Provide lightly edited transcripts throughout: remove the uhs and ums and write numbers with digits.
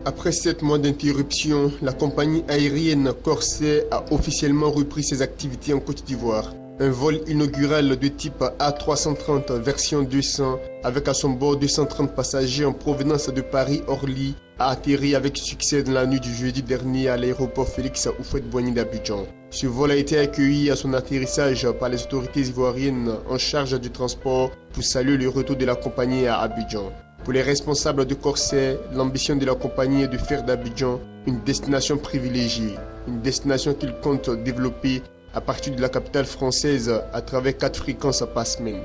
Après 7 mois d'interruption, la compagnie aérienne Corsair a officiellement repris ses activités en Côte d'Ivoire. Un vol inaugural de type A330 version 200 avec à son bord 230 passagers en provenance de Paris-Orly a atterri avec succès dans la nuit du jeudi dernier à l'aéroport Félix Houphouët-Boigny d'Abidjan. Ce vol a été accueilli à son atterrissage par les autorités ivoiriennes en charge du transport pour saluer le retour de la compagnie à Abidjan. Pour les responsables de Corsair, l'ambition de la compagnie est de faire d'Abidjan une destination privilégiée, une destination qu'ils comptent développer à partir de la capitale française à travers 4 fréquences par semaine.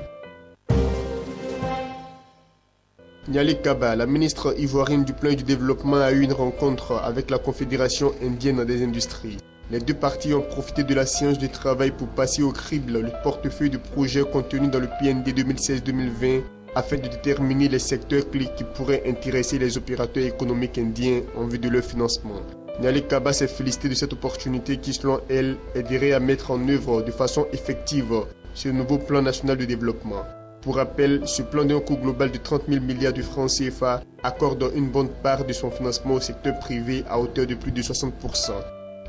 Niali Kaba, la ministre ivoirienne du Plan et du Développement, a eu une rencontre avec la Confédération indienne des industries. Les deux parties ont profité de la séance de travail pour passer au crible le portefeuille de projets contenus dans le PND 2016-2020 afin de déterminer les secteurs clés qui pourraient intéresser les opérateurs économiques indiens en vue de leur financement. Niali Kaba s'est félicité de cette opportunité qui, selon elle, aiderait à mettre en œuvre de façon effective ce nouveau plan national de développement. Pour rappel, ce plan d'un coût global de 30 000 milliards de francs CFA accorde une bonne part de son financement au secteur privé à hauteur de plus de 60%.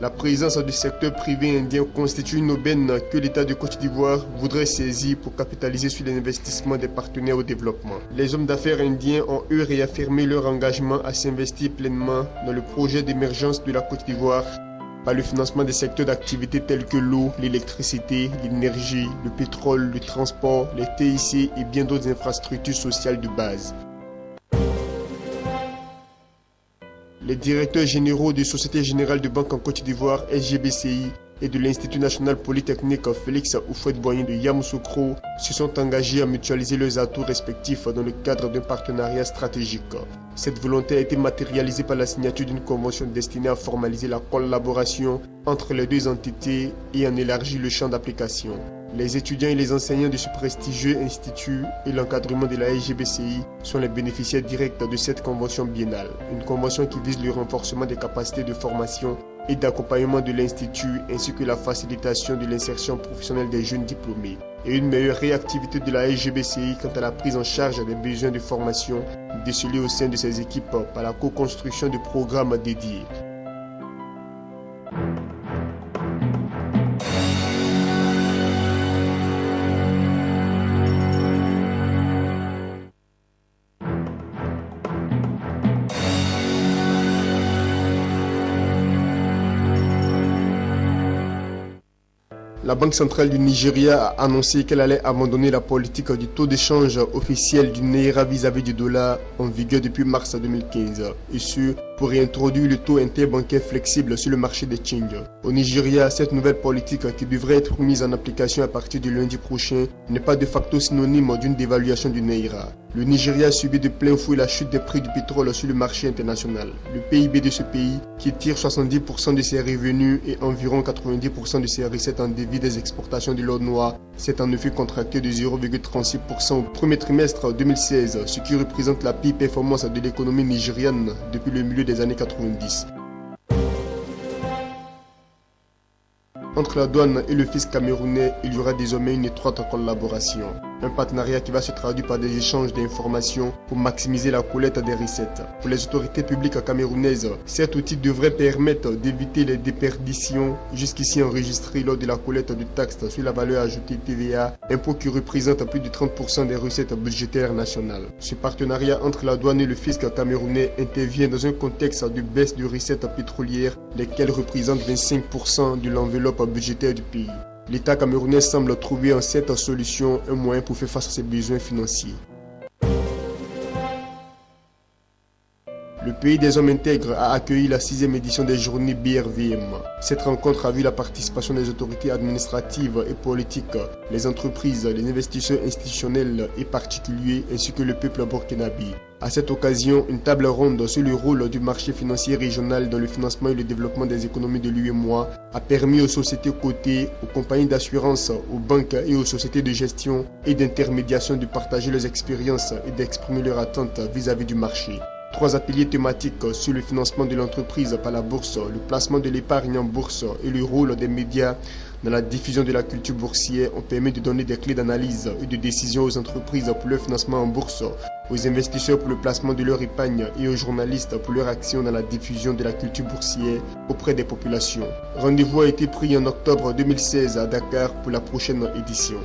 La présence du secteur privé indien constitue une aubaine que l'État de Côte d'Ivoire voudrait saisir pour capitaliser sur l'investissement des partenaires au développement. Les hommes d'affaires indiens ont eux réaffirmé leur engagement à s'investir pleinement dans le projet d'émergence de la Côte d'Ivoire par le financement des secteurs d'activité tels que l'eau, l'électricité, l'énergie, le pétrole, le transport, les TIC et bien d'autres infrastructures sociales de base. Les directeurs généraux de Société Générale de Banque en Côte d'Ivoire, SGBCI, et de l'Institut National Polytechnique Félix Houphouët-Boigny de Yamoussoukro se sont engagés à mutualiser leurs atouts respectifs dans le cadre d'un partenariat stratégique. Cette volonté a été matérialisée par la signature d'une convention destinée à formaliser la collaboration entre les deux entités et en élargir le champ d'application. Les étudiants et les enseignants de ce prestigieux institut et l'encadrement de la SGBCI sont les bénéficiaires directs de cette convention biennale, une convention qui vise le renforcement des capacités de formation et d'accompagnement de l'Institut ainsi que la facilitation de l'insertion professionnelle des jeunes diplômés et une meilleure réactivité de la SGBCI quant à la prise en charge des besoins de formation décelés au sein de ses équipes par la co-construction de programmes dédiés. La Banque centrale du Nigeria a annoncé qu'elle allait abandonner la politique du taux d'échange officiel du Naira vis-à-vis du dollar en vigueur depuis mars 2015, et ce, pour réintroduire le taux interbancaire flexible sur le marché des change. Au Nigeria, cette nouvelle politique qui devrait être mise en application à partir du lundi prochain n'est pas de facto synonyme d'une dévaluation du Naira. Le Nigeria a subi de plein fouet la chute des prix du pétrole sur le marché international. Le PIB de ce pays, qui tire 70% de ses revenus et environ 90% de ses recettes en débit des exportations de l'or noir, s'est en effet contracté de 0,36% au premier trimestre 2016, ce qui représente la pire performance de l'économie nigériane depuis le milieu des années 90. Entre la douane et le fisc camerounais, il y aura désormais une étroite collaboration. Un partenariat qui va se traduire par des échanges d'informations pour maximiser la collecte des recettes. Pour les autorités publiques camerounaises, cet outil devrait permettre d'éviter les déperditions jusqu'ici enregistrées lors de la collecte de taxes sur la valeur ajoutée TVA, impôt qui représente plus de 30% des recettes budgétaires nationales. Ce partenariat entre la douane et le fisc camerounais intervient dans un contexte de baisse de recettes pétrolières, lesquelles représentent 25% de l'enveloppe budgétaire du pays. L'État camerounais semble trouver en cette solution un moyen pour faire face à ses besoins financiers. Le pays des hommes intègres a accueilli la 6e édition des journées BRVM. Cette rencontre a vu la participation des autorités administratives et politiques, les entreprises, les investisseurs institutionnels et particuliers ainsi que le peuple burkinabé. À cette occasion, une table ronde sur le rôle du marché financier régional dans le financement et le développement des économies de l'UEMOA a permis aux sociétés cotées, aux compagnies d'assurance, aux banques et aux sociétés de gestion et d'intermédiation de partager leurs expériences et d'exprimer leurs attentes vis-à-vis du marché. 3 ateliers thématiques sur le financement de l'entreprise par la bourse, le placement de l'épargne en bourse et le rôle des médias dans la diffusion de la culture boursière ont permis de donner des clés d'analyse et de décision aux entreprises pour leur financement en bourse, aux investisseurs pour le placement de leur épargne et aux journalistes pour leur action dans la diffusion de la culture boursière auprès des populations. Rendez-vous a été pris en octobre 2016 à Dakar pour la prochaine édition.